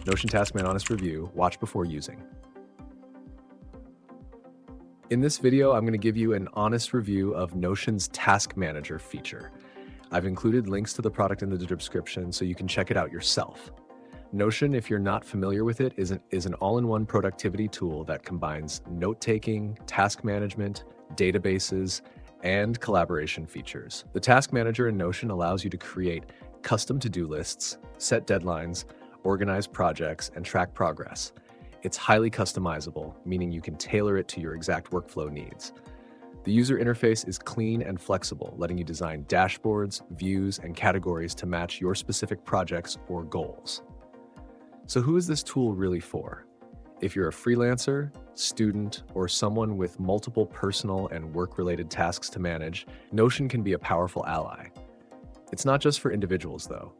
Notion Taskman Honest Review, watch before using. In this video, I'm going to give you an honest review of Notion's Task Manager feature. I've included links to the product in the description so you can check it out yourself. Notion, if you're not familiar with it, is an all-in-one productivity tool that combines note-taking, task management, databases, and collaboration features. The Task Manager in Notion allows you to create custom to-do lists, set deadlines, organize projects, and track progress. It's highly customizable, meaning you can tailor it to your exact workflow needs. The user interface is clean and flexible, letting you design dashboards, views, and categories to match your specific projects or goals. So who is this tool really for? If you're a freelancer, student, or someone with multiple personal and work-related tasks to manage, Notion can be a powerful ally. It's not just for individuals, though.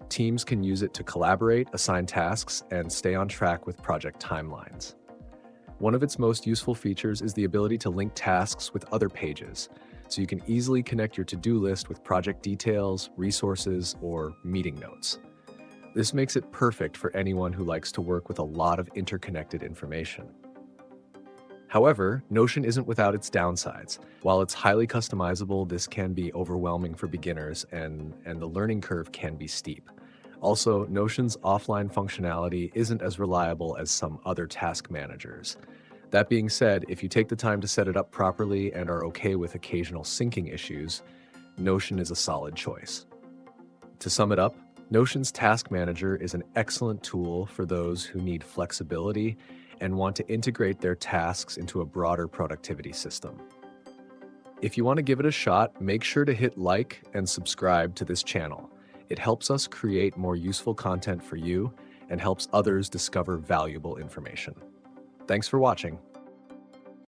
Teams can use it to collaborate, assign tasks, and stay on track with project timelines. One of its most useful features is the ability to link tasks with other pages, so you can easily connect your to-do list with project details, resources, or meeting notes. This makes it perfect for anyone who likes to work with a lot of interconnected information. However, Notion isn't without its downsides. While it's highly customizable, this can be overwhelming for beginners and the learning curve can be steep. Also, Notion's offline functionality isn't as reliable as some other task managers. That being said, if you take the time to set it up properly and are okay with occasional syncing issues, Notion is a solid choice. To sum it up, Notion's Task Manager is an excellent tool for those who need flexibility and want to integrate their tasks into a broader productivity system. If you want to give it a shot, make sure to hit like and subscribe to this channel. It helps us create more useful content for you and helps others discover valuable information. Thanks for watching.